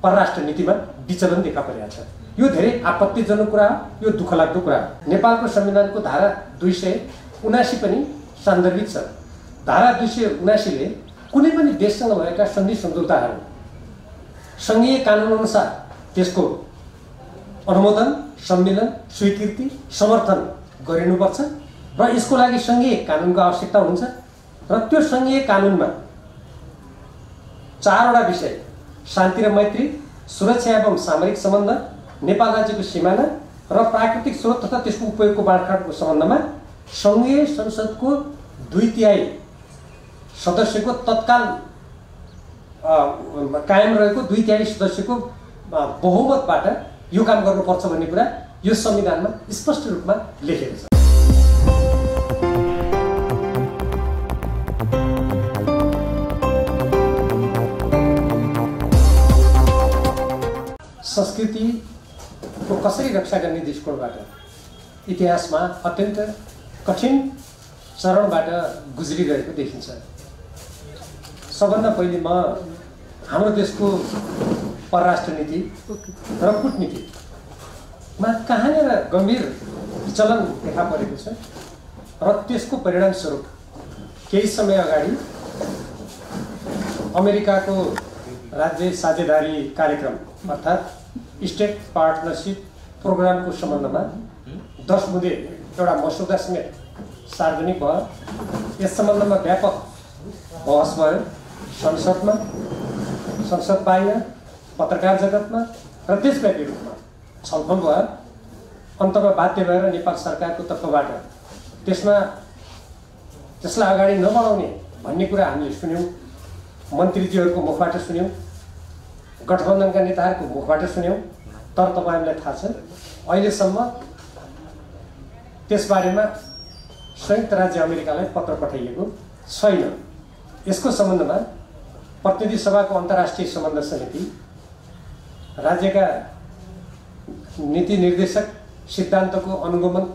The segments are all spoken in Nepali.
परराष्ट्र नीतिमा विचलन देखा परेको छ। यो धेरै आपत्तिजनक कुरा हो, यो दुःखलाग्दो कुरा हो। नेपालको संविधानको धारा 279 पनि सान्दर्भिक छ। धारा 279 ले कुनै पनि देशसँग भएका सन्धि सम्झौताहरू संघीय कानुन अनुसार त्यसको अनुमोदन, सम्मेलन, स्वीकृति, समर्थन गरिनुपर्छ र यसको लागि संघीय कानुनको आवश्यकता हुन्छ र त्यो संघीय कानुनमा 4 वटा विषय शान्ति र मैत्री, सुरक्षा एवं सामरिक सम्बन्ध, नेपाल राज्यको सिमाना र प्राकृतिक स्रोत तथा त्यसको उपयोगको बाँडफाँडको सम्बन्धमा संघीय संसदको 2/3 सदस्यको तत्काल कायम रहेको 2/3 सदस्यको बहुमतबाट यो काम गर्नुपर्छ भन्ने कुरा यो संविधानमा स्पष्ट रूपमा लेखेको छ। संस्कृतिको कसरी रक्षा गर्ने दृष्टिकोणबाट इतिहासमा अत्यन्त कठिन चरणबाट गुज्रिरहेको देखिन्छ। सबभन्दा पहिले म हाम्रो देशको परराष्ट्र नीति र कूटनीतिमा कहाँनिर गम्भीर विचलन देखा परेको छ र त्यसको परिणामस्वरूप केही समय अगाडि अमेरिकाको राज्य साझेदारी कार्यक्रम अर्थात् स्टेट पार्टनरशिप प्रोग्रामको सम्बन्धमा 10 बुँदे एउटा मसौदा समेत सार्वजनिक भयो। यस सम्बन्धमा व्यापक बहस भयो संसदमा, संसद बाहिर, पत्रकार जगतमा र देशव्यापी रूपमा छलफल भयो। अन्तमा बाध्य भएर नेपाल सरकारको तर्फबाट त्यसलाई अगाडि नबढाउने भन्ने कुरा हामीले सुन्यौँ, मन्त्रीजीहरूको मुखबाट सुन्यौँ, गठबन्धनका नेताहरूको मुखबाट सुन्यौँ। तर तपाईहरुलाई थाहा छ अहिलेसम्म त्यसबारेमा संयुक्त राज्य अमेरिकालाई पत्र पठाइएको छैन। यसको सम्बन्धमा प्रतिनिधि सभाको अन्तर्राष्ट्रिय सम्बन्ध समिति, राज्यका नीति निर्देशक सिद्धान्तको अनुगमन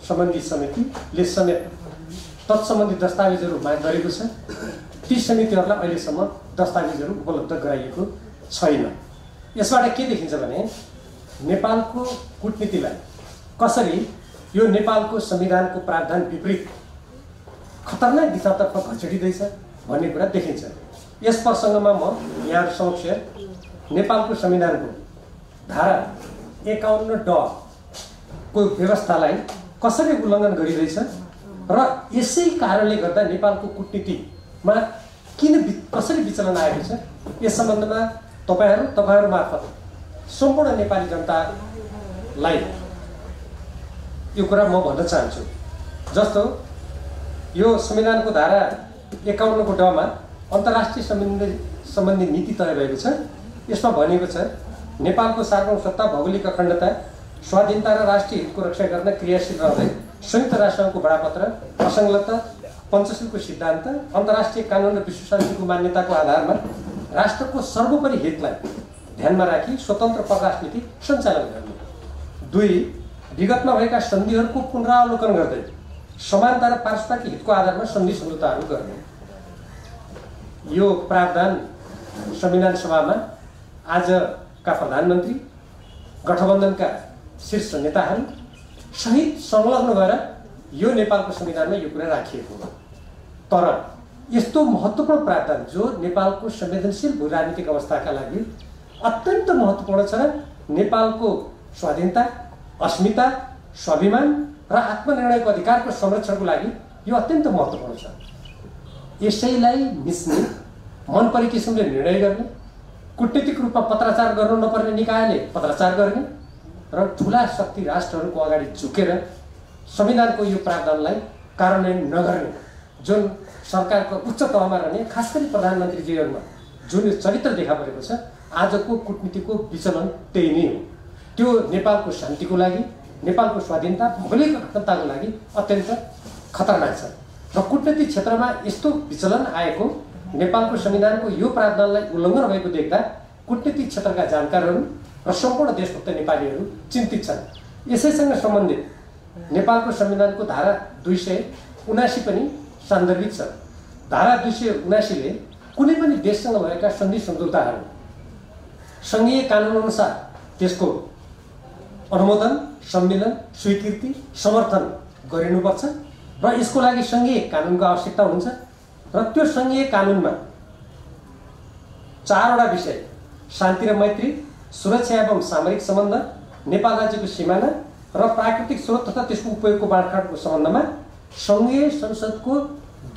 सम्बन्धी समितिले समेत तत्सम्बन्धी दस्तावेजहरू माग गरेको छ। ती समितिहरूलाई अहिलेसम्म दस्तावेजहरू उपलब्ध गराइएको छैन। यसबाट के देखिन्छ भने नेपालको कूटनीतिलाई कसरी यो नेपालको संविधानको प्रावधान विपरीत खतरनाक दिशातर्फ घचेटिँदैछ भन्ने कुरा देखिन्छ। यस प्रसङ्गमा म यहाँ समक्ष नेपालको संविधानको धारा 51 को व्यवस्थालाई कसरी उल्लङ्घन गरिरहेछ र यसै कारणले गर्दा नेपालको कूटनीतिमा कसरी विचलन आएको छ यस सम्बन्धमा तपाईहरु मार्फत सम्पूर्ण नेपाली जनतालाई यो कुरा म भन्न चाहन्छु। जस्तो यो संविधानको धारा 51 को ड मा अन्तर्राष्ट्रिय सम्बन्धी नीति तय भएको छ। यसमा भनेको छ नेपालको सार्वभौमसत्ता, भौगोलिक अखण्डता, स्वाधीनता र राष्ट्रिय हितको रक्षा गर्न क्रियाशील रहँदै संयुक्त राष्ट्रसङ्घको बडापत्र, असंलग्नता, पञ्चशीलको सिद्धान्त, अन्तर्राष्ट्रिय कानुन र विश्व शान्तिको मान्यताको आधारमा राष्ट्रको सर्वोपरि हितलाई ध्यानमा राखी स्वतन्त्र परराष्ट्र नीति सञ्चालन गर्ने। 2 विगतमा भएका सन्धिहरूको पुनरावलोकन गर्दै समानता र पारस्परिक हितको आधारमा सन्धि सम्झौताहरू गर्ने। यो प्रावधान संविधान सभामा आजका प्रधानमन्त्री, गठबन्धनका शीर्ष नेताहरू सहित संलग्न भएर यो नेपालको संविधानमा यो कुरा राखिएको हो। तर यस्तो महत्त्वपूर्ण प्रावधान जो नेपालको संवेदनशील भू राजनीतिक अवस्थाका लागि अत्यन्त महत्त्वपूर्ण छ र नेपालको स्वाधीनता, अस्मिता, स्वाभिमान र आत्मनिर्णयको अधिकारको संरक्षणको लागि यो अत्यन्त महत्त्वपूर्ण छ। यसैलाई मिच्ने, मनपरी किसिमले निर्णय गर्ने, कूटनीतिक रूपमा पत्राचार गर्नु नपर्ने निकायले पत्राचार गर्ने र ठुला शक्ति राष्ट्रहरूको अगाडि झुकेर संविधानको यो प्रावधानलाई कार्यान्वयन नगर्ने जुन सरकारको उच्च तहमा रहने खास गरी प्रधानमन्त्रीजीहरुमा जुन चरित्र देखा परेको छ, आजको कूटनीतिको विचलन त्यही नै हो। त्यो नेपालको शान्तिको लागि, नेपालको स्वाधीनता, भौगोलिक अखण्डताको लागि अत्यन्त खतरनाक छ र कूटनीतिक क्षेत्रमा यस्तो विचलन आएको नेपालको संविधानको यो प्रावधानलाई उल्लङ्घन भएको देख्दा कूटनीतिक क्षेत्रका जानकारहरू र सम्पूर्ण देशभक्त नेपालीहरू चिन्तित छन्। यसैसँग सम्बन्धित नेपालको संविधानको धारा 279 पनि सान्दर्भिक छ। धारा 279 ले कुनै पनि देशसँग भएका सन्धि सम्झौताहरू सङ्घीय कानुनअनुसार त्यसको अनुमोदन, सम्मेलन, स्वीकृति, समर्थन गरिनुपर्छ र यसको लागि सङ्घीय कानुनको आवश्यकता हुन्छ र त्यो सङ्घीय कानुनमा 4 वटा विषय शान्ति र मैत्री, सुरक्षा एवं सामरिक सम्बन्ध, नेपाल राज्यको सिमाना र प्राकृतिक स्रोत तथा त्यसको उपयोगको बाँडफाँडको सम्बन्धमा सङ्घीय संसदको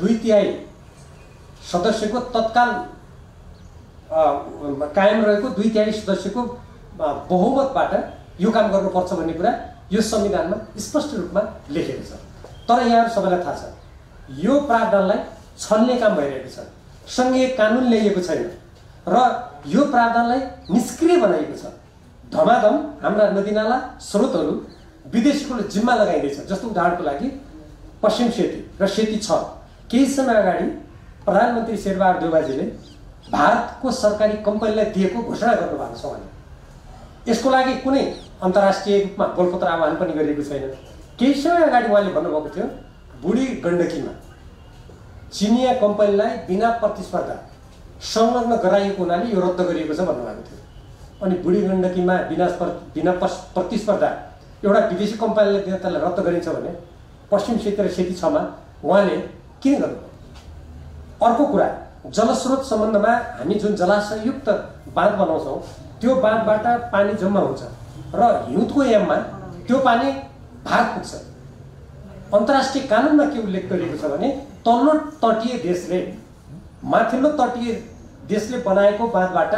2/3 सदस्यको तत्काल कायम रहेको 2/3 सदस्यको बहुमतबाट यो काम गर्नुपर्छ भन्ने कुरा यो संविधानमा स्पष्ट रूपमा लेखेको छ। तर यहाँहरू सबैलाई थाहा छ यो प्रावधानलाई छल्ने काम भइरहेको छ। सङ्घीय कानुन ल्याइएको छैन र यो प्रावधानलाई निष्क्रिय बनाइएको छ। धमाधम हाम्रा नदीनाला स्रोतहरू विदेशीको जिम्मा लगाइँदैछ। जस्तो उदाहरणको लागि पश्चिम सेती र सेती 6 केही समय अगाडि प्रधानमन्त्री शेरबहादुर देउवाजीले भारतको सरकारी कम्पनीलाई दिएको घोषणा गर्नुभएको छ। उहाँले यसको लागि कुनै अन्तर्राष्ट्रिय रूपमा बोलपत्र आह्वान पनि गरिएको छैन। केही समय अगाडि उहाँले भन्नुभएको थियो बुढी गण्डकीमा चिनिया कम्पनीलाई बिना प्रतिस्पर्धा संलग्न गराइएको हुनाले यो रद्द गरिएको छ भन्नुभएको थियो। अनि बुढी गण्डकीमा बिना प्रतिस्पर्धा एउटा विदेशी कम्पनीले दिन त्यसलाई रद्द गरिन्छ भने पश्चिम सेती र सेती 6 मा उहाँले के गर्नुभयो? अर्को कुरा जलस्रोत सम्बन्धमा हामी जुन जलाशययुक्त बाँध बनाउँछौँ त्यो बाँधबाट पानी जम्मा हुन्छ र हिउँदको याममा त्यो पानी भारत पुग्छ। अन्तर्राष्ट्रिय कानुनमा के उल्लेख गरिएको छ भने तल्लो तटीय देशले माथिल्लो तटीय देशले बनाएको बाँधबाट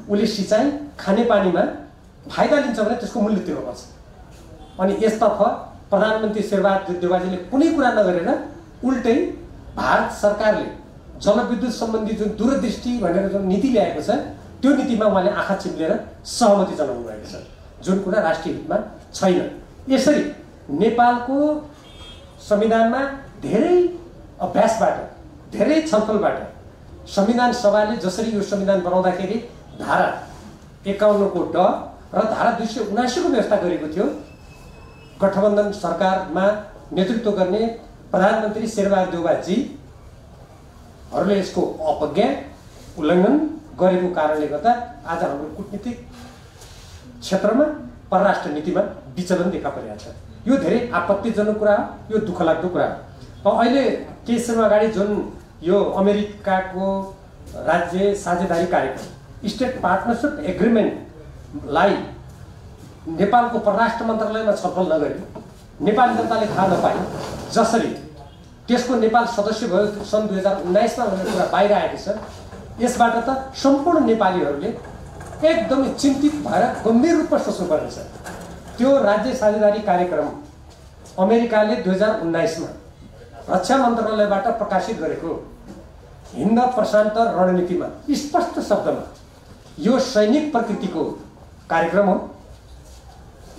उसले सिँचाइ खानेपानीमा फाइदा लिन्छ भने त्यसको मूल्य तिर्नुपर्छ। अनि यसतर्फ प्रधानमन्त्री शेरबहादुर देउवाजीले कुनै कुरा नगरेर उल्टै भारत सरकारले जलविद्युत सम्बन्धी जुन दूरदृष्टि भनेर जुन नीति ल्याएको छ त्यो नीतिमा उहाँले आँखा चिम्लेर सहमति जनाउनु भएको छ, जुन कुरा राष्ट्रिय हितमा छैन। यसरी नेपालको संविधानमा धेरै अभ्यासबाट, धेरै छलफलबाट संविधान सभाले जसरी यो संविधान बनाउँदाखेरि धारा 51 को ड र धारा 279 को व्यवस्था गरेको थियो, गठबन्धन सरकारमा नेतृत्व गर्ने प्रधानमन्त्री शेरबहादुर देउवाजीहरूले यसको अपज्ञा उल्लङ्घन गरेको कारणले गर्दा आज हाम्रो कूटनीतिक क्षेत्रमा परराष्ट्र नीतिमा विचलन देखा परेको छ। यो धेरै आपत्तिजनक कुरा हो, यो दुःखलाग्दो कुरा हो। अहिले केही समय अगाडि जुन यो अमेरिकाको राज्य साझेदारी कार्यक्रम स्टेट पार्टनरसिप एग्रिमेन्टलाई नेपालको परराष्ट्र मन्त्रालयमा छलफल नगरी नेपाली जनताले थाहा नपाए जसरी त्यसको नेपाल सदस्य भयो सन् 2019 मा भन्ने कुरा बाहिर आएको छ। यसबाट त सम्पूर्ण नेपालीहरूले एकदमै चिन्तित भएर गम्भीर रूपमा सोच्नुपर्नेछ। त्यो राज्य साझेदारी कार्यक्रम अमेरिकाले 2019 मा रक्षा मन्त्रालयबाट प्रकाशित गरेको हिन्द प्रशान्त रणनीतिमा स्पष्ट शब्दमा यो सैनिक प्रकृतिको कार्यक्रम हो।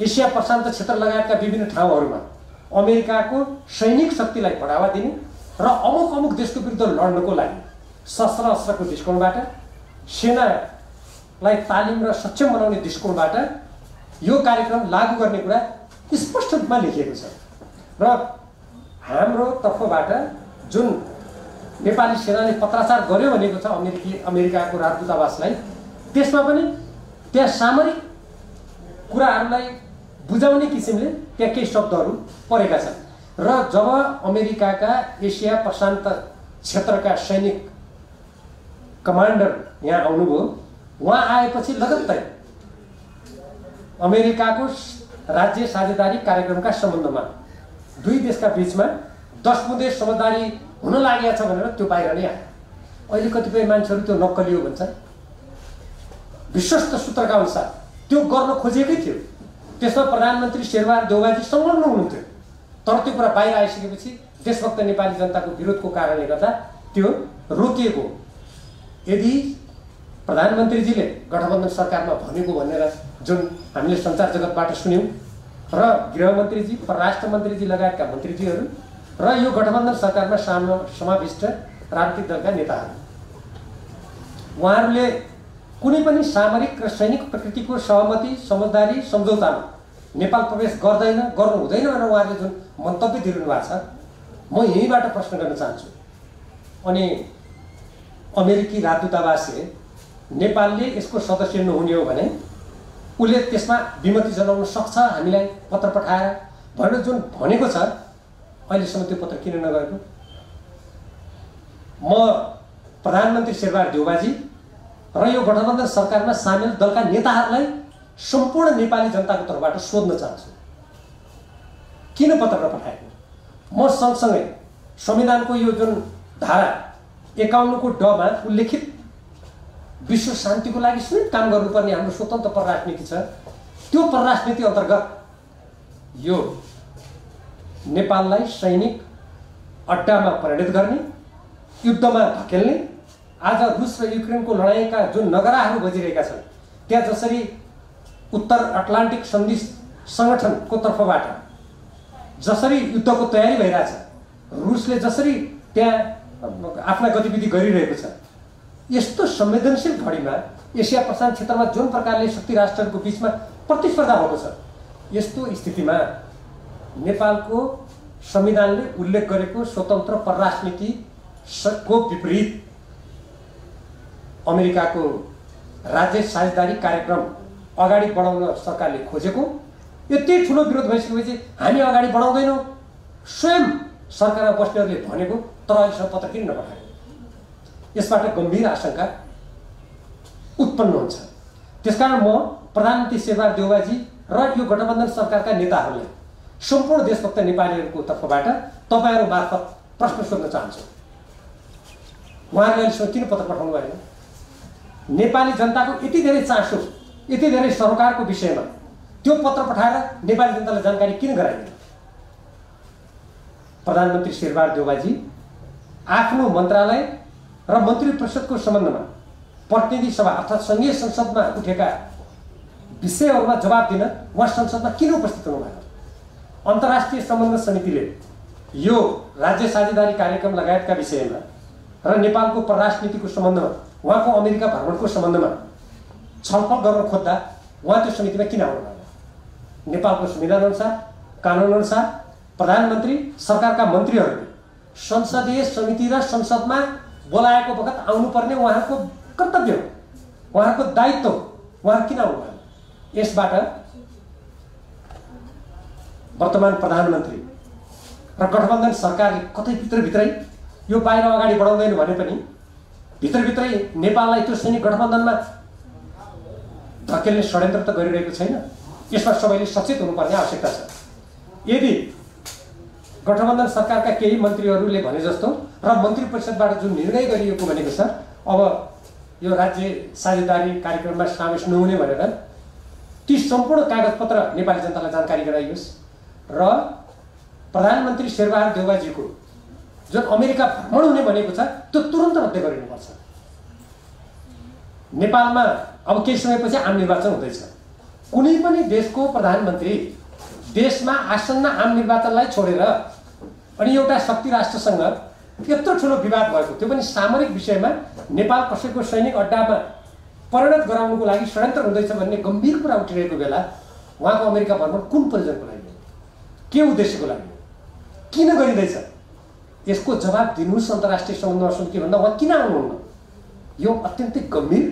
एसिया प्रशान्त क्षेत्र लगायतका विभिन्न ठाउँहरूमा अमेरिकाको सैनिक शक्तिलाई बढावा दिने र अमुक देशको विरुद्ध लड्नको लागि शस्त्र अस्त्रको दृष्टिकोणबाट, सेनालाई तालिम र सक्षम बनाउने दृष्टिकोणबाट यो कार्यक्रम लागू गर्ने कुरा स्पष्ट रूपमा लेखिएको छ। र हाम्रो तर्फबाट जुन नेपाली सेनाले पत्राचार गर्यो भनेको छ अमेरिकाको राजदूतावासलाई, त्यसमा पनि त्यहाँ सामरिक कुराहरूलाई बुझाउने किसिमले त्यहाँ केही शब्दहरू परेका छन्। र जब अमेरिकाका एसिया प्रशान्त क्षेत्रका सैनिक कमान्डर यहाँ आउनुभयो, उहाँ आएपछि लगत्तै अमेरिकाको राज्य साझेदारी कार्यक्रमका सम्बन्धमा दुई देशका बीचमा 10 बुँदे समझदारी हुन लागेको छ भनेर त्यो बाहिर नै आयो। अहिले कतिपय मान्छेहरू त्यो नक्कलियो भन्छन्। विश्वस्त सूत्रका अनुसार त्यो गर्न खोजेकै थियो। त्यसमा प्रधानमन्त्री शेरबहादुर देउवाजी संलग्न हुनुहुन्थ्यो। तर त्यो कुरा बाहिर आइसकेपछि देशभक्त नेपाली जनताको विरोधको कारणले गर्दा त्यो रोकिएको। यदि प्रधानमन्त्रीजीले गठबन्धन सरकारमा भनेको भनेर जुन हामीले सञ्चार जगतबाट सुन्यौं र गृहमन्त्रीजी, परराष्ट्र मन्त्रीजी लगायतका मन्त्रीजीहरू र यो गठबन्धन सरकारमा समाविष्ट राजनीतिक दलका नेताहरू, उहाँहरूले कुनै पनि सामरिक र सैनिक प्रकृतिको सहमति, समझदारी, सम्झौतामा नेपाल प्रवेश गर्दैन, गर्नु हुँदैन भनेर उहाँहरूले जुन मन्तव्य दिइरहनु भएको छ, म यहीँबाट प्रश्न गर्न चाहन्छु। अनि अमेरिकी राजदूतावासले नेपालले यसको सदस्य नहुने हो भने उसले त्यसमा विमति जनाउन सक्छ हामीलाई पत्र पठाएर भनेर जुन भनेको छ अहिलेसम्म त्यो पत्र किन नगएको? म प्रधानमन्त्री शेरबहादुर देउवाजी र यो गठबन्धन सरकारमा सामेल दलका नेताहरूलाई सम्पूर्ण नेपाली जनताको तर्फबाट सोध्न चाहन्छु, किन पत्र नपठाएको? म सँगसँगै संविधानको यो जुन धारा 51 को ड मा उल्लेखित विश्व शान्तिको लागि स्वयं काम गर्नुपर्ने हाम्रो स्वतन्त्र परराजनीति छ, त्यो परराजनीति अन्तर्गत यो नेपाललाई सैनिक अड्डामा परिणत गर्ने, युद्धमा धकेल्ने, आज रुस र युक्रेनको लडाईँका जुन नगराहरू बजिरहेका छन् त्यहाँ जसरी उत्तर अटलान्टिक सन्धि संगठनको तर्फबाट जसरी युद्धको तयारी भइरहेछ, रुसले जसरी त्यहाँ आफ्ना गतिविधि गरिरहेको छ, यस्तो संवेदनशील घडीमा एसिया प्रशान्त क्षेत्रमा जुन प्रकारले शक्ति राष्ट्रहरूको बीचमा प्रतिस्पर्धा भएको छ, यस्तो स्थितिमा नेपालको संविधानले उल्लेख गरेको स्वतन्त्र परराजनीति को विपरीत अमेरिकाको राज्य साझेदारी कार्यक्रम अगाडि बढाउन सरकारले खोजेको यति ठुलो विरोध भइसकेपछि हामी अगाडि बढाउँदैनौँ स्वयं सरकारमा बस्नेहरूले भनेको, तर अहिलेसम्म पत्र किन नपठाएको? यसबाट गम्भीर आशंका उत्पन्न हुन्छ। त्यसकारण म प्रधानमन्त्री शेरबहादुर देउवाजी र यो गठबन्धन सरकारका नेताहरूलाई सम्पूर्ण देशभक्त नेपालीहरूको तर्फबाट तपाईहरु मार्फत प्रश्न सोध्न चाहन्छु, उहाँहरूले अहिलेसम्म किन पत्र पठाउनु भएन? नेपाली जनताको यति धेरै चासो, यति धेरै सरकारको विषयमा त्यो पत्र पठाएर नेपाली जनतालाई जानकारी किन गराइदैन? प्रधानमन्त्री शेरबहादुर देउवाजी आफ्नो मन्त्रालय र मन्त्री परिषदको सम्बन्धमा प्रतिनिधि सभा अर्थात् संघीय संसदमा उठेका विषयहरूमा जवाब दिन उहाँ संसदमा किन उपस्थित हुनु भएन? अन्तर्राष्ट्रिय सम्बन्ध समितिले यो राज्य साझेदारी कार्यक्रम लगायतका विषयमा र नेपालको परराजनीतिको सम्बन्धमा उहाँको अमेरिका भ्रमणको सम्बन्धमा छलफल गर्न खोज्दा उहाँ त्यो समितिमा किन आउनु भएन? नेपालको संविधान अनुसार, कानुन अनुसार प्रधानमन्त्री सरकारका मन्त्रीहरूले संसदीय समिति र संसदमा बोलाएको बखत आउनुपर्ने उहाँको कर्तव्य हो, उहाँको दायित्व हो, उहाँ किन आउनु भएन? यसबाट वर्तमान प्रधानमन्त्री र गठबन्धन सरकारले कतै भित्रभित्रै यो बाहिर अगाडि बढाउँदैन भने पनि भित्रभित्रै नेपाललाई त्यो सैनिक गठबन्धनमा धकेल्ने षड्यन्त्र त गरिरहेको छैन। यसमा सबैले सचेत हुनुपर्ने आवश्यकता छ। यदि गठबन्धन सरकारका केही मन्त्रीहरूले भने जस्तो र मन्त्री परिषदबाट जुन निर्णय गरिएको भनेको छ अब यो राज्य साझेदारी कार्यक्रममा समावेश नहुने भनेर ती सम्पूर्ण कागजपत्र नेपाली जनतालाई जानकारी गराइयोस् र प्रधानमन्त्री शेरबहादुर देउवाजीको जुन अमेरिका भ्रमण हुने भनेको छ त्यो तुरन्त रद्द गरिनुपर्छ। नेपालमा अब केही समयपछि आम निर्वाचन हुँदैछ। कुनै पनि देशको प्रधानमन्त्री देशमा आसन्न आम निर्वाचनलाई छोडेर अनि एउटा शक्ति राष्ट्रसँग यत्रो ठुलो विवाद भएको, त्यो पनि सामरिक विषयमा नेपाल कसैको सैनिक अड्डामा परिणत गराउनुको लागि षड्यन्त्र हुँदैछ भन्ने गम्भीर कुरा उठिरहेको बेला उहाँको अमेरिका भ्रमण कुन प्रयोजनको लागि, के उद्देश्यको लागि, किन गरिँदैछ? यसको जवाब दिनुहोस् अन्तर्राष्ट्रिय सम्बन्धमा समिति भन्दा उहाँ किन आउनुहुन्न? यो अत्यन्तै गम्भीर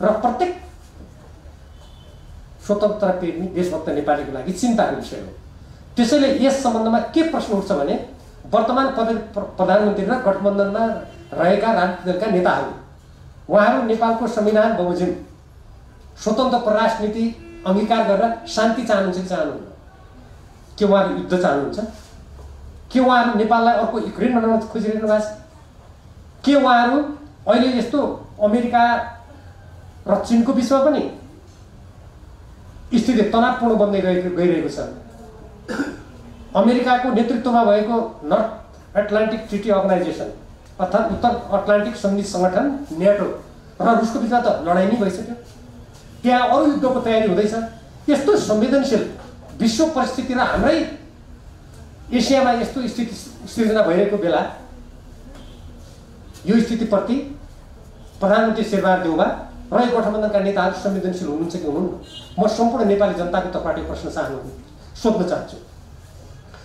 र प्रत्येक स्वतन्त्र प्रेमी देशभक्त नेपालीको लागि चिन्ताको विषय हो। त्यसैले यस सम्बन्धमा के प्रश्न उठ्छ भने वर्तमान प्रधानमन्त्री र गठबन्धनमा रहेका राजनीतिक दलका नेताहरू उहाँहरू नेपालको संविधान बमोजिम स्वतन्त्र परराजनीति अंगीकार गरेर शान्ति चाहनुहुन्छ कि चाहनुहुन्न? के उहाँहरू युद्ध चाहनुहुन्छ? के उहाँहरू नेपाललाई अर्को युक्रेन बनाउन खोजिरहनु भएको छ? के उहाँहरू अहिले यस्तो अमेरिका र चीनको बीचमा पनि स्थिति तनावपूर्ण बन्दै गइरहेको छ? अमेरिकाको नेतृत्वमा भएको नर्थ एटलान्टिक ट्रिटी अर्गनाइजेसन अर्थात् उत्तर अटलान्टिक सन्धि संगठन नेटो र रुसको बिचमा त लडाइँ नै भइसक्यो। त्यहाँ अरू युद्धको तयारी हुँदैछ। यस्तो संवेदनशील विश्व परिस्थिति र हाम्रै एसियामा यस्तो स्थिति सिर्जना भइरहेको बेला यो स्थितिप्रति प्रधानमन्त्री शेरबहादुर देउवा र यो गठबन्धनका नेताहरू संवेदनशील हुनुहुन्छ कि हुनुहुन्न? म सम्पूर्ण नेपाली जनताको तर्फबाट यो प्रश्न सोध्न चाहन्छु।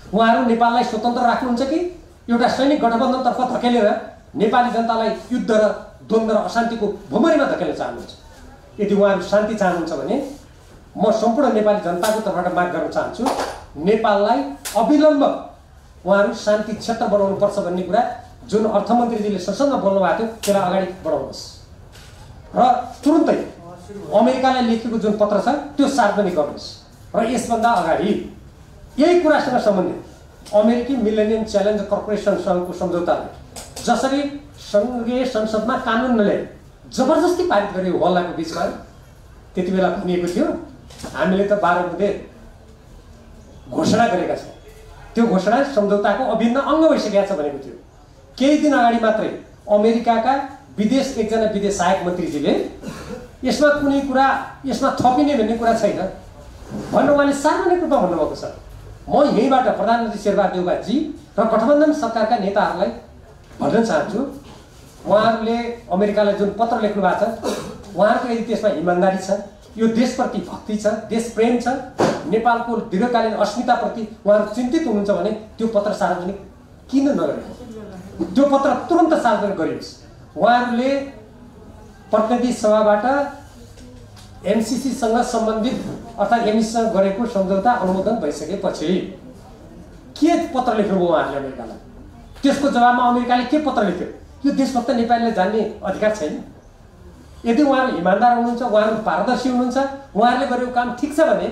उहाँहरू नेपाललाई स्वतन्त्र राख्नुहुन्छ कि एउटा सैनिक गठबन्धनतर्फ धकेलेर नेपाली जनतालाई युद्ध र द्वन्द्व र अशान्तिको भुमरीमा धकेल्न चाहनुहुन्छ। यदि उहाँहरू शान्ति चाहनुहुन्छ भने म सम्पूर्ण नेपाली जनताको तर्फबाट माग गर्न चाहन्छु, नेपाललाई अविलम्ब उहाँहरू शान्ति क्षेत्र बनाउनुपर्छ भन्ने कुरा जुन अर्थमन्त्रीजीले संसदमा बोल्नु भएको थियो त्यसलाई अगाडि बढाउनुहोस् र तुरुन्तै अमेरिकालाई लेखेको जुन पत्र छ त्यो सार्वजनिक गर्नुहोस्। र यसभन्दा अगाडि यही कुरासँग सम्बन्धित अमेरिकी मिलेनियम च्यालेन्ज कर्पोरेसनसँगको सम्झौतालाई जसरी संघीय संसदमा कानुनले जबरजस्ती पारित गरेको हल्लाको बिचमा त्यति बेला भनिएको थियो हामीले त 12 बुँदे घोषणा गरेका छौँ, त्यो घोषणा सम्झौताको अभिन्न अङ्ग भइसकेको छ भनेको थियो। केही दिन अगाडि मात्रै अमेरिकाका विदेश एकजना विदेश सहायक मन्त्रीजीले यसमा कुनै कुरा यसमा थपिने भन्ने कुरा छैन भनेर उहाँले सार्वजनिक रूपमा भन्नुभएको छ। म यहीँबाट प्रधानमन्त्री शेरबहादुर देउवाजी र गठबन्धन सरकारका नेताहरूलाई भन्न चाहन्छु, उहाँहरूले अमेरिकालाई जुन पत्र लेख्नु भएको छ उहाँहरूको यदि त्यसमा इमान्दारी छ, यो देशप्रति भक्ति छ, देश प्रेम छ, नेपालको दीर्घकालीन अस्मिताप्रति उहाँहरू चिन्तित हुनुहुन्छ भने त्यो पत्र सार्वजनिक किन नगरेको? त्यो पत्र तुरन्त सार्वजनिक गरियोस्। उहाँहरूले प्रतिनिधि सभाबाट एमसीसीसँग सम्बन्धित अर्थात् एमसीसँग गरेको सम्झौता अनुमोदन भइसकेपछि के पत्र लेख्नुभयो उहाँहरूले अमेरिकालाई? त्यसको जवाबमा अमेरिकाले के पत्र लेख्यो? यो देशभक्त नेपालीले जान्ने अधिकार छैन। यदि उहाँहरू इमान्दार हुनुहुन्छ, उहाँहरू पारदर्शी हुनुहुन्छ, उहाँहरूले गरेको काम ठिक छ भने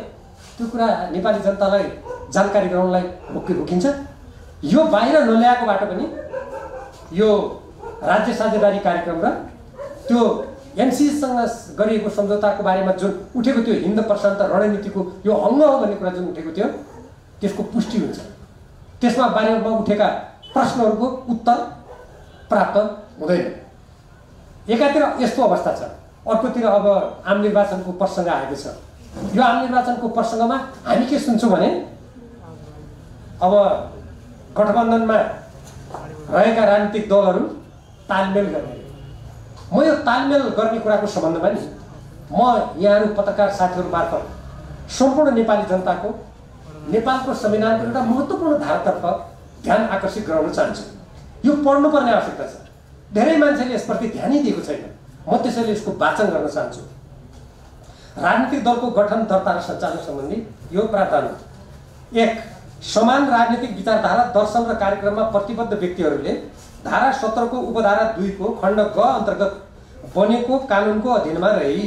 त्यो कुरा नेपाली जनतालाई जानकारी गराउनलाई रोकिन्छ। यो बाहिर नल्याएकोबाट पनि यो राज्य साझेदारी कार्यक्रम र त्यो एमसीसीसँग गरिएको सम्झौताको बारेमा जुन उठेको थियो हिन्द प्रशान्त रणनीतिको यो अङ्ग हो भन्ने कुरा जुन उठेको थियो त्यसको पुष्टि हुन्छ। त्यसमा बारेमा उठेका प्रश्नहरूको उत्तर प्राप्त हुँदैन। एकातिर यस्तो अवस्था छ, अर्कोतिर अब आम निर्वाचनको प्रसङ्ग आएको छ। यो आम निर्वाचनको प्रसङ्गमा हामी के सुन्छौँ भने अब गठबन्धनमा रहेका राजनीतिक दलहरू तालमेल गर्ने। म यो तालमेल गर्ने कुराको सम्बन्धमा नि म यहाँहरू पत्रकार साथीहरू मार्फत सम्पूर्ण नेपाली जनताको नेपालको संविधानको एउटा महत्त्वपूर्ण धारातर्फ ध्यान आकर्षित गराउन चाहन्छु। यो पढ्नुपर्ने आवश्यकता छ। धेरै मान्छेले यसप्रति ध्यानै दिएको छैन। म त्यसैले यसको वाचन गर्न चाहन्छु। राजनीतिक दलको गठन, दर्ता र सञ्चालन सम्बन्धी यो प्रावधान हो। 1. समान राजनीतिक विचारधारा, दर्शन र कार्यक्रममा प्रतिबद्ध व्यक्तिहरूले धारा 17 को उपधारा 2 को खण्ड ग अन्तर्गत बनेको कानुनको अधीनमा रही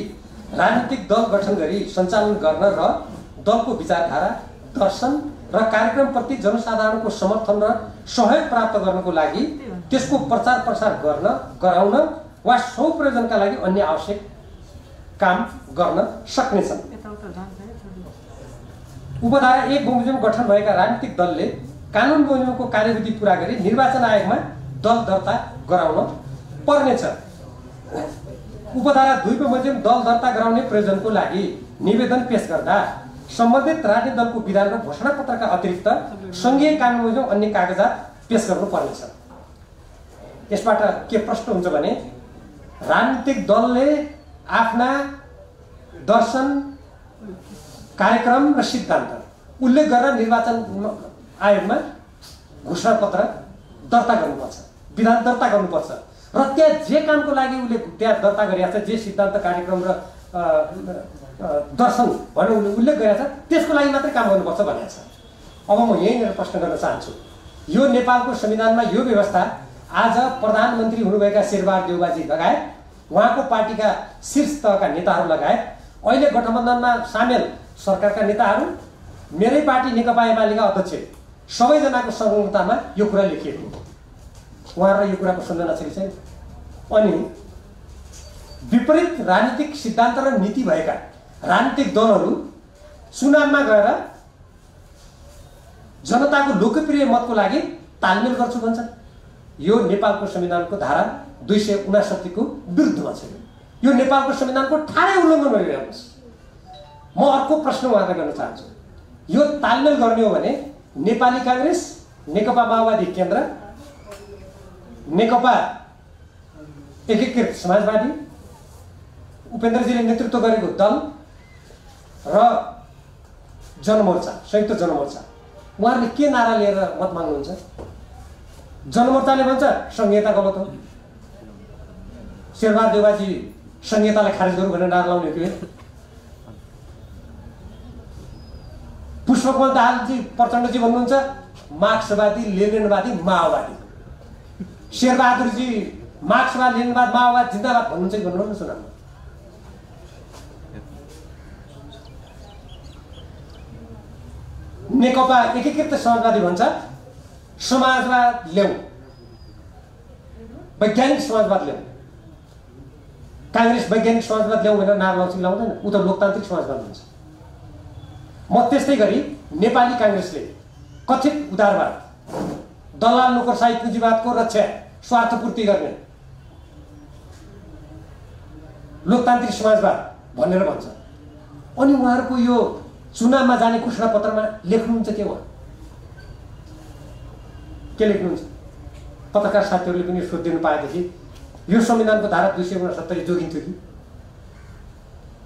राजनीतिक दल गठन गरी सञ्चालन गर्न र दलको विचारधारा, दर्शन र कार्यक्रमप्रति जनसाधारणको समर्थन र सहयोग प्राप्त गर्नको लागि त्यसको प्रचार प्रसार गराउन वा स्वप्रयोजनका लागि अन्य आवश्यक काम गर्न सक्नेछन्। उपधारा 1 बमोजिम गठन भएका राजनीतिक दलले कानुन बमोजिमको कार्यविधि पूरा गरी निर्वाचन आयोगमा दल दर्ता गराउन पर्नेछ। उपधारा 2 बमोजिम दल दर्ता गराउने प्रयोजनको लागि निवेदन पेश गर्दा सम्बन्धित राजनीतिक दलको विधान र घोषणा पत्रका अतिरिक्त संघीय कानुन बमोजिम अन्य कागजात पेश गर्नुपर्नेछ। यसबाट के प्रश्न हुन्छ भने राजनीतिक दलले आफ्ना दर्शन, कार्यक्रम र सिद्धान्त उल्लेख गरेर निर्वाचन आयोगमा घोषणा पत्र दर्ता गर्नुपर्छ, विधान दर्ता गर्नुपर्छ र त्यहाँ जे कामको लागि उसले त्यहाँ दर्ता गरिरहेको छ, जे सिद्धान्त, कार्यक्रम र दर्शन भनेर उसले उल्लेख गरिरहेको छ त्यसको लागि मात्रै काम गर्नुपर्छ भनेको छ। अब म यहीँनिर प्रश्न गर्न चाहन्छु, यो नेपालको संविधानमा यो व्यवस्था आज प्रधानमन्त्री हुनुभएका शेरबहादुर देउवाजी लगायत उहाँको पार्टीका शीर्ष तहका नेताहरू लगायत अहिले गठबन्धनमा सामेल सरकारका नेताहरू, मेरै पार्टी नेकपा एमालेका अध्यक्ष सबैजनाको संलग्नतामा यो कुरा लेखिएको हो। उहाँहरूलाई यो कुराको सम्झना छैन। अनि विपरीत राजनीतिक सिद्धान्त र नीति भएका राजनीतिक दलहरू चुनावमा गएर जनताको लोकप्रिय मतको लागि तालमेल गर्छु भन्छन्। यो नेपालको संविधानको धारा 259 को विरुद्धमा छ। यो नेपालको संविधानको ठाडै उल्लङ्घन गरिरहेको। म अर्को प्रश्न उहाँलाई गर्न चाहन्छु, यो तालमेल गर्ने हो भने नेपाली कांग्रेस, नेकपा माओवादी केन्द्र, नेकपा एकीकृत समाजवादी, उपेन्द्रजीले नेतृत्व गरेको दल र जनमोर्चा, संयुक्त जनमोर्चा, उहाँहरूले के नारा लिएर मत माग्नुहुन्छ? जनमोर्चाले भन्छ संहिता गलत हो, शेरबहादुर देउवाजी संहितालाई खारेज गरौँ भनेर नारा लाउने थियो। पुष्पकमल दाहालजी प्रचण्डजी भन्नुहुन्छ मार्क्सवादी लेनिनवादी माओवादी। शेरबहादुरजी मार्क्सवाद लेनिनवाद माओवाद जिन्दाबाद भन्नुहुन्छ कि भन्नु न सुनाउनु। नेकपा एकीकृत समाजवादी भन्छ समाजवाद ल्याऊ, वैज्ञानिक समाजवाद ल्याऊ। कांग्रेस वैज्ञानिक समाजवाद ल्याऊ भनेर नारा लाउँछ कि लाउँदैन? उ त लोकतान्त्रिक समाजवाद हुन्छ। म त्यस्तै गरी नेपाली कांग्रेसले कथित उदारवाद, दलाल नोकरशाही पुँजीवादको रक्षा स्वार्थपूर्ति गर्ने लोकतान्त्रिक समाजवाद भनेर भन्छ। अनि उहाँहरूको यो चुनावमा जाने घोषणापत्रमा लेख्नुहुन्छ के उहाँ? के लेख्नुहुन्छ? पत्रकार साथीहरूले पनि सोधिदिनु पाएदेखि यो संविधानको धारा 269 जोगिन्थ्यो कि?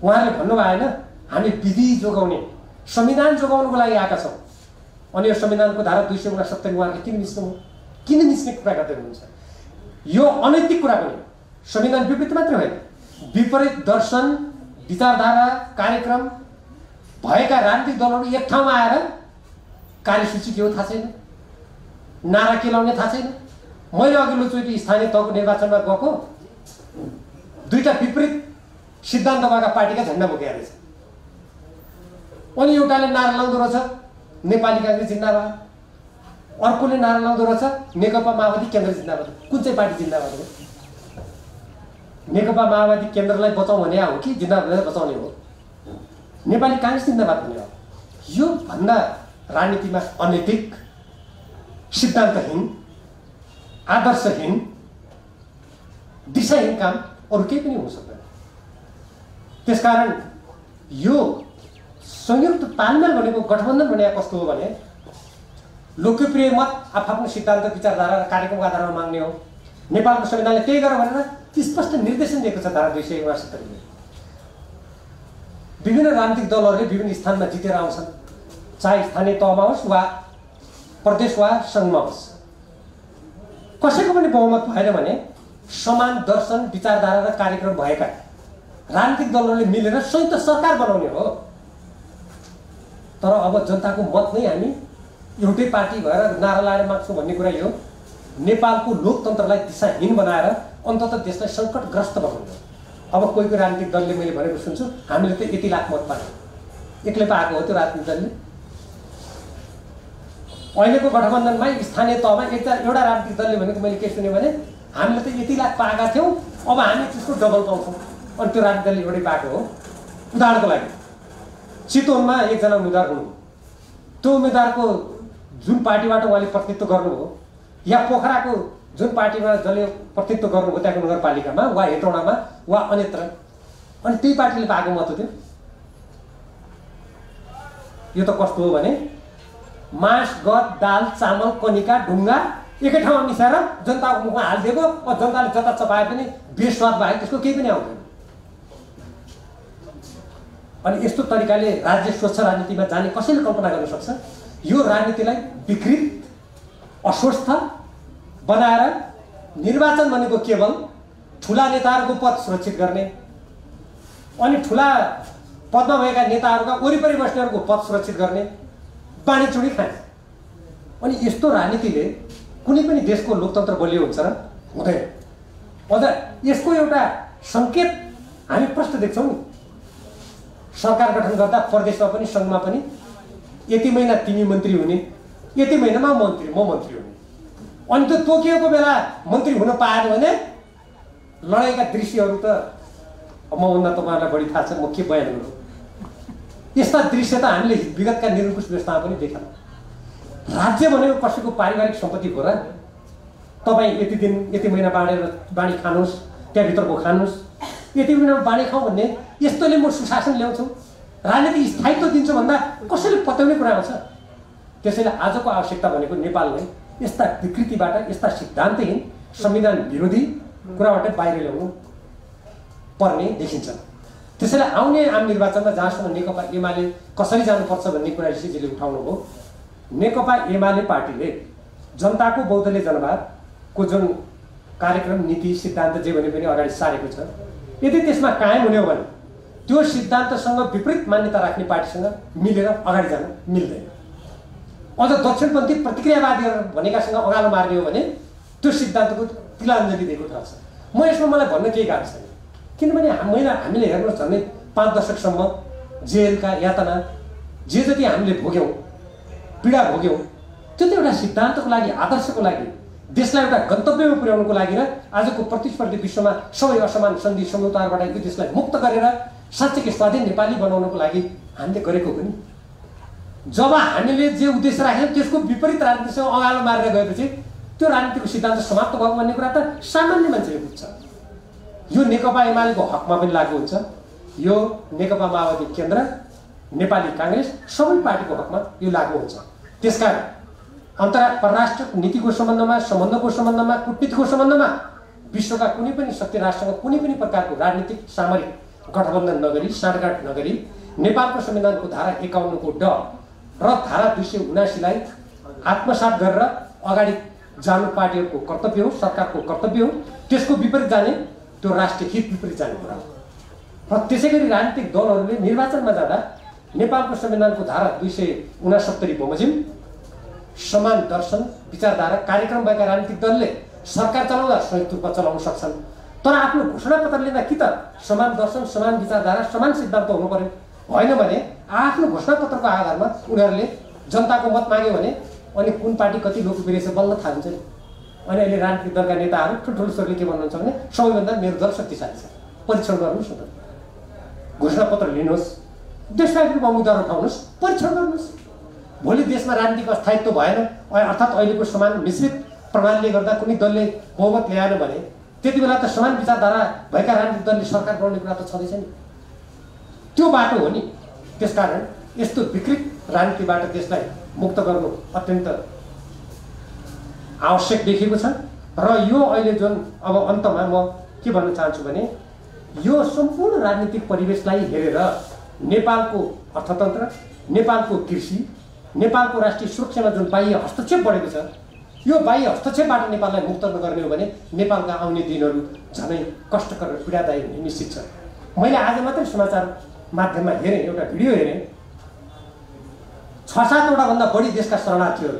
उहाँले भन्नुभयो होइन हामी विधि जोगाउने संविधान जोगाउनुको लागि आएका छौँ। अनि यो संविधानको धारा 269 उहाँहरूले किन मिच्नु? किन मिच्ने कुरा गर्दै हुनुहुन्छ? यो अनैतिक कुरा पनि संविधान विपरीत मात्र होइन, विपरीत दर्शन विचारधारा कार्यक्रम भएका राजनीतिक दलहरू एक ठाउँमा आएर कार्यसूची के हो थाहा छैन, नारा के लाउने थाहा छैन। मैले अघिल्लोचोटि स्थानीय तहको निर्वाचनमा गएको दुईटा विपरीत सिद्धान्त भएका पार्टीका झन्डा बोकेका रहेछ। अनि एउटाले नारा लाउँदो रहेछ नेपाली कांग्रेस जिन्दाबाद, अर्कोले नारा लाउँदो रहेछ नेकपा माओवादी केन्द्र जिन्दाबाद। कुन चाहिँ पार्टी जिन्दाबाद हो? नेकपा माओवादी केन्द्रलाई बचाउँ भने हो कि जिन्दाबाद बचाउने हो? नेपाली कांग्रेस जिन्दाबाद भन्ने हो। यो भन्दा राजनीतिमा अनैतिक, सिद्धान्तहीन, आदर्शहीन, दिशाहीन काम अरू केही पनि हुन सक्दैन। त्यसकारण यो संयुक्त तालमेल भनेको गठबन्धन भनेको कस्तो हो भने लोकप्रिय मत आफ्नो सिद्धान्त विचारधारा र कार्यक्रमको आधारमा माग्ने हो। नेपालको संविधानले त्यही गर भनेर स्पष्ट निर्देशन दिएको छ धारा 269 ले। विभिन्न राजनीतिक दलहरूले विभिन्न स्थानमा जितेर आउँछन्, चाहे स्थानीय तहमा होस् वा प्रदेश वा सङ्घमा होस्। कसैको पनि बहुमत भएन भने समान दर्शन विचारधारा र कार्यक्रम भएका राजनीतिक दलहरूले मिलेर संयुक्त सरकार बनाउने हो। तर अब जनताको मत नै हामी एउटै पार्टी भएर नारा लाएर माग्छौँ भन्ने कुरा यो नेपालको लोकतन्त्रलाई दिशाहीन बनाएर अन्ततः देशलाई सङ्कटग्रस्त बनाउने। अब कोही कोही राजनीतिक दलले मैले भनेको सुन्छु हामीले त यति लाख मत पायौँ, एक्लै पाएको हो त्यो राजनीतिक दलले। अहिलेको गठबन्धनमै स्थानीय तहमा एउटा राजनीतिक दलले भनेको मैले के सुने भने हामीले त यति लाख पाएका थियौँ अब हामी त्यसको डबल पाउँछौँ। अनि त्यो राजनीतिक दलले एउटै पाएको हो। उदाहरणको लागि चितवनमा एकजना उम्मेदवार हुनु, त्यो उम्मेदवारको जुन पार्टीबाट उहाँले प्रतिनिधित्व गर्नुभयो या पोखराको जुन पार्टीमा जसले प्रतिनिधित्व गर्नुभयो त्यहाँको नगरपालिकामा वा हेटौँडामा वा अन्यत्र, अनि त्यही पार्टीले पाएको मत हो त्यो। यो त कस्तो हो भने मास गद दाल चामल कनिका ढुङ्गा एकै ठाउँमा मिसाएर जनताको मुखमा हालिदिएको, अब जनताले जता चपाए पनि बेस्वाद बाहेक त्यसको केही पनि आउँदैन। अनि यस्तो तरिकाले राज्य स्वच्छ राजनीतिमा जाने कसैले कल्पना गर्न सक्छ? यो राजनीतिलाई विकृत अस्वस्थ बनाएर निर्वाचन भनेको केवल ठुला नेताहरूको पद सुरक्षित गर्ने अनि ठुला पदमा भएका नेताहरूका वरिपरि बस्नेहरूको पद सुरक्षित गर्ने बाँडीचुँडी खाने। अनि यस्तो राजनीतिले कुनै पनि देशको लोकतन्त्र बलियो हुन्छ र? हुँदैन। अझ यसको एउटा सङ्केत हामी प्रष्ट देख्छौँ नि। सरकार गठन गर्दा प्रदेशमा पनि सङ्घमा पनि यति महिना तिमी मन्त्री हुने, यति महिनामा म मन्त्री हुने। अनि त्यो तोकिएको बेला मन्त्री हुन पाएन भने लडाइँका दृश्यहरू त मभन्दा तपाईँहरूलाई बढी थाहा छ, म के बयान गर्नु। यस्ता दृश्य त हामीले विगतका निरङ्कुश व्यवस्थामा पनि देखेनौँ। राज्य भनेको कसैको पारिवारिक सम्पत्ति हो र? तपाईँ यति दिन यति महिना बाँडी खानुहोस्, त्यहाँभित्रको खानुहोस्, यति महिनामा बाँडी खाउँ भन्ने यस्तोले म सुशासन ल्याउँछु, राजनीति स्थायित्व दिन्छु भन्दा कसैले पत्याउने कुरा आउँछ? त्यसैले आजको आवश्यकता भनेको नेपाललाई यस्ता विकृतिबाट, यस्ता सिद्धान्तहीन संविधान विरोधी कुराबाट बाहिर ल्याउनु पर्ने देखिन्छ। त्यसैले आउने आम निर्वाचनमा जहाँसम्म नेकपा एमाले कसरी जानुपर्छ भन्ने कुरा ऋषिजीले उठाउनु हो, नेकपा एमाले पार्टीले जनताको बहुदलीय जनवादको जुन कार्यक्रम नीति सिद्धान्त जे भने पनि अगाडि सारेको छ। यदि त्यसमा कायम हुने हो भने त्यो सिद्धान्तसँग विपरीत मान्यता राख्ने पार्टीसँग मिलेर अगाडि जान मिल्दैन। अझ दक्षिणपन्थी प्रतिक्रियावादीहरू भनेकासँग अगालो मार्ने हो भने त्यो सिद्धान्तको तिलाञ्जली दिएको ठहर छ। यसमा मलाई भन्न केही गाह्रो छैन, किनभने हामीले हेर्नुहोस् झन्डै 5 दशकसम्म जेलका यातना जे जति हामीले भोग्यौँ, पीडा भोग्यौँ, त्यो त एउटा सिद्धान्तको लागि, आदर्शको लागि, देशलाई एउटा गन्तव्यमा पुर्याउनुको लागि र आजको प्रतिस्पर्धी विश्वमा सबै असमान सन्धि सम्झौताबाट यो देशलाई मुक्त गरेर साँच्चै स्वाधीन नेपाली बनाउनको लागि हामीले गरेको हो नि। जब हामीले जे उद्देश्य राख्यौँ त्यसको विपरीत राजनीतिसँग अगालो मारेर गएपछि त्यो राजनीतिको सिद्धान्त समाप्त भएको भन्ने कुरा त सामान्य मान्छेले बुझ्छ। यो नेकपा एमालेको हकमा पनि लागू हुन्छ, यो नेकपा माओवादी केन्द्र, नेपाली काङ्ग्रेस सबै पार्टीको हकमा यो लागू हुन्छ। त्यसकारण परराष्ट्र नीतिको सम्बन्धमा, सम्बन्धको सम्बन्धमा, कूटनीतिको सम्बन्धमा विश्वका कुनै पनि शक्ति राष्ट्रसँग कुनै पनि प्रकारको राजनीतिक सामरिक गठबन्धन नगरी, साँठगाँठ नगरी नेपालको संविधानको धारा 51 को ड र धारा 279लाई आत्मसात गरेर अगाडि जानु पार्टीहरूको कर्तव्य हो, सरकारको कर्तव्य हो। त्यसको विपरीत जाने त्यो राष्ट्रिय हित विपरीत जाने कुरा हो। र त्यसै गरी राजनीतिक दलहरूले निर्वाचनमा जाँदा नेपालको संविधानको धारा 269 बमोजिम समान दर्शन, विचारधारा, कार्यक्रम भएका राजनीतिक दलले सरकार चलाउँदा संयुक्त रूपमा चलाउन सक्छन्। तर आफ्नो घोषणापत्र लिँदा कि त समान दर्शन, समान विचारधारा, समान सिद्धान्त हुनु पर्यो, होइन भने आफ्नो घोषणापत्रको आधारमा उनीहरूले जनताको मत माग्यो भने अनि कुन पार्टी कति लोकप्रिय छ बल्ल थाहा हुन्छ नि। अनि अहिले राजनीतिक दलका नेताहरू ठुल्ठुलो स्वरले के भन्नुहुन्छ भने सबैभन्दा मेरो दल शक्तिशाली छ, परीक्षण गर्नुहोस् न त, घोषणापत्र लिनुहोस्, देशव्यापी रूपमा मुद्दा उठाउनुहोस्, परीक्षण गर्नुहोस्। भोलि देशमा राजनीतिक अस्थायित्व भएन, अर्थात् अहिलेको समान मिश्रित प्रणालीले गर्दा कुनै दलले बहुमत ल्याएन भने त्यति बेला त समान विचारधारा भएका राजनीतिक दलले सरकार बनाउने कुरा त छँदैछ नि। त्यो बाटो हो नि। त्यसकारण यस्तो विकृत राजनीतिबाट देशलाई मुक्त गर्नु अत्यन्त आवश्यक देखिएको छ। र यो अहिले जुन अब अन्तमा म के भन्न चाहन्छु भने यो सम्पूर्ण राजनीतिक परिवेशलाई हेरेर नेपालको अर्थतन्त्र, नेपालको कृषि, नेपालको राष्ट्रिय सुरक्षामा जुन बाह्य हस्तक्षेप बढेको छ, यो बाह्य हस्तक्षेपबाट नेपाललाई मुक्त गर्ने हो भने नेपालका आउने दिनहरू झनै कष्टकर र पीडादायी हुने निश्चित छ। मैले आज मात्रै समाचार माध्यममा हेरेँ, एउटा भिडियो हेरेँ, 6-7 भन्दा बढी देशका शरणार्थीहरू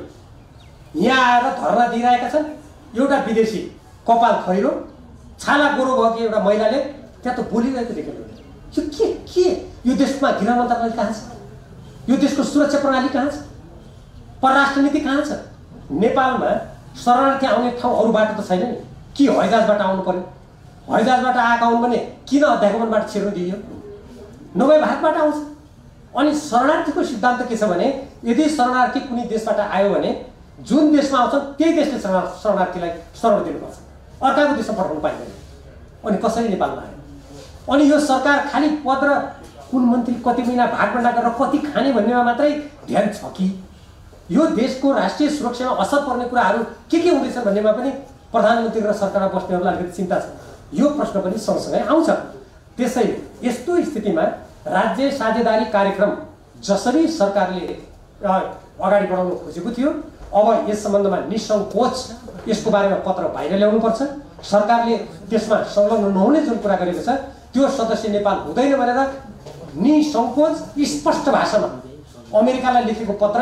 यहाँ आएर धरना दिइरहेका छन्। एउटा विदेशी कपाल खैरो, छाला गोरो भएको एउटा महिलाले त्यहाँ त बोलिरहेको देखेको। यो के यो देशमा गृह मन्त्रालय कहाँ छ? यो देशको सुरक्षा प्रणाली कहाँ छ? परराष्ट्र नीति कहाँ छ? नेपालमा शरणार्थी आउने ठाउँ अरू बाटो त छैन नि। कि हवाईजहाजबाट आउनु पर्यो? हवाईजहाजबाट आएका हुन् भने किन अध्यागमनबाट छिर्नु दिइयो? नभए भारतबाट आउँछ। अनि शरणार्थीको सिद्धान्त के छ भने यदि शरणार्थी कुनै देशबाट आयो भने जुन देशमा आउँछन् त्यही देशले शरणार्थीलाई शरण दिनुपर्छ, अर्काको देशमा पठाउनु पाइँदैन। अनि कसरी नेपालमा आयो? अनि यो सरकार खालि पद र कुन मन्त्री कति महिना भागभण्डा गरेर कति खाने भन्नेमा मात्रै ध्यान छ कि यो देशको राष्ट्रिय सुरक्षामा असर पर्ने कुराहरू के हुँदैछ भन्नेमा पनि प्रधानमन्त्री र सरकारमा बस्नेहरूलाई अलिकति चिन्ता छ। यो प्रश्न पनि सँगसँगै आउँछ। त्यसैले यस्तो स्थितिमा राज्य साझेदारी कार्यक्रम जसरी सरकारले अगाडि बढाउन खोजेको थियो, अब यस सम्बन्धमा निसङ्कोच यसको बारेमा पत्र बाहिर ल्याउनुपर्छ। सरकारले त्यसमा संलग्न नहुने जुन कुरा गरेको छ त्यो सदस्य नेपाल हुँदैन भनेर निसङ्कोच स्पष्ट भाषामा अमेरिकालाई लेखेको पत्र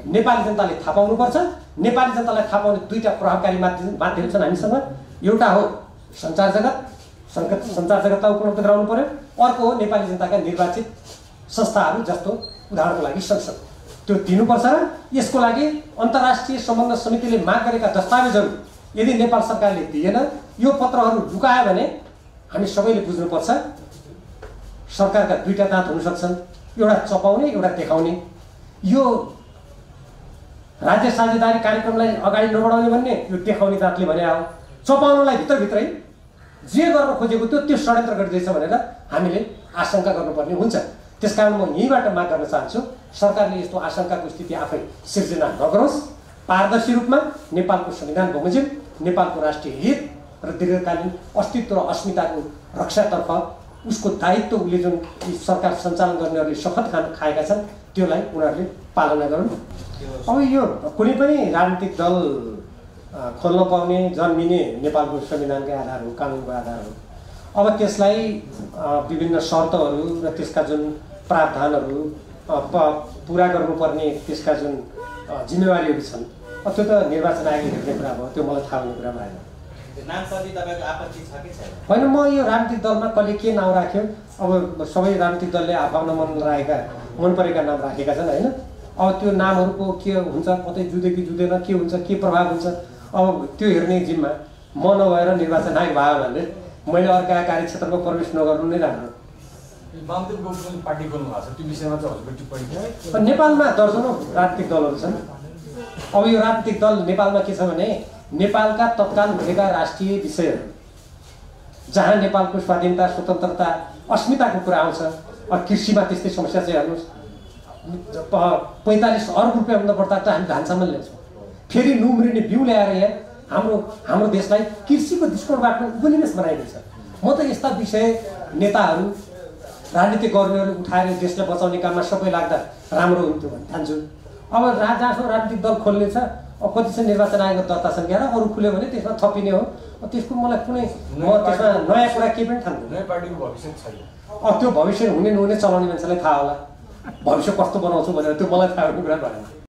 नेपाली जनताले थाहा पाउनुपर्छ। नेपाली जनतालाई थाहा पाउने दुईटा प्रभावकारी माध्यम छन् हामीसँग। एउटा हो सञ्चार जगत, सञ्चार जगतलाई उपलब्ध गराउनु पर्यो। अर्को हो नेपाली जनताका निर्वाचित संस्थाहरू, जस्तो उदाहरणको लागि संसद, त्यो दिनुपर्छ। र यसको लागि अन्तर्राष्ट्रिय सम्बन्ध समितिले माग गरेका दस्तावेजहरू यदि नेपाल सरकारले दिएन, यो पत्रहरू लुकायो भने हामी सबैले बुझ्नुपर्छ सरकारका दुईटा दाँत हुन सक्छन्, एउटा चपाउने, एउटा देखाउने। यो राज्य साझेदारी कार्यक्रमलाई अगाडि नबढाउने भन्ने यो देखाउने दाँतले भने हो। चपाउनलाई भित्रभित्रै जे गर्न खोजेको त्यो षड्यन्त्र गरिँदैछ भनेर हामीले आशंका गर्नुपर्ने हुन्छ। त्यसकारण म यहीँबाट माग गर्न चाहन्छु सरकारले यस्तो आशंकाको स्थिति आफै सिर्जना नगरोस्। पारदर्शी रूपमा नेपालको संविधान बमोजिम नेपालको राष्ट्रिय हित र दीर्घकालीन अस्तित्व र अस्मिताको रक्षातर्फ उसको दायित्व उसले जुन सरकार सञ्चालन गर्नेहरूले शपथ खाएका छन् त्यसलाई उनीहरूले पालना गरून्। अब यो कुनै पनि राजनीतिक दल खोल्न पाउने जन्मिने नेपालको संविधानकै आधार हो, कानुनको आधार हो। अब त्यसलाई विभिन्न शर्तहरू र त्यसका जुन प्रावधानहरू पुरा गर्नुपर्ने त्यसका जुन जिम्मेवारीहरू छन्, त्यो त निर्वाचन आयोगले हेर्ने कुरा भयो, त्यो मलाई थाहा हुने कुरा भएन। होइन, म यो राजनीतिक दलमा कसले के नाउँ राख्यो, अब सबै राजनीतिक दलले आफ्नो मन परेका नाम राखेका छन् होइन। अब त्यो नामहरूको के हुन्छ, कतै जुधे कि जुधेन, के हुन्छ, के प्रभाव हुन्छ, अब त्यो हेर्ने जिम्मा म नभएर निर्वाचन आयोग भयो भने मैले अर्का कार्यक्षेत्रमा प्रवेश नगर्नु नै राम्रो। नेपालमा दर्जनौं राजनीतिक दलहरू छन्। अब यो राजनीतिक दल नेपालमा के छ भने नेपालका तत्काल उठेका राष्ट्रिय विषयहरू जहाँ नेपालको स्वाधीनता, स्वतन्त्रता, अस्मिताको कुरा आउँछ। अब कृषिमा त्यस्तै समस्या चाहिँ हेर्नुहोस्, 45 अर्ब रुपियाँभन्दा बढ्ता त हामी धानसम्म ल्याउँछौँ। फेरि नुम्रिने बिउ ल्याएर यहाँ हाम्रो देशलाई कृषिको दृष्टिकोणबाट उपनिवेश बनाइदिन्छ। म त यस्ता विषय नेताहरू, राजनीतिक गर्नेहरू उठाएर देशलाई बचाउने काममा सबै लाग्दा राम्रो हुन्थ्यो भन्ने ठान्छु। अब जहाँसम्म राजनीतिक दल खोल्ने छ, अब कति चाहिँ निर्वाचन आयोगको दर्ता सङ्ख्या र अरू खुल्यो भने त्यसमा थपिने हो। त्यसको मलाई कुनै त्यसमा नयाँ कुरा केही पनि ठान्दैन। अब त्यो भविष्य हुने नहुने चलाउने मान्छेलाई थाहा होला, भविष्य कस्तो बनाउँछु भनेर, त्यो मलाई थाहा हुने कुरा भएन।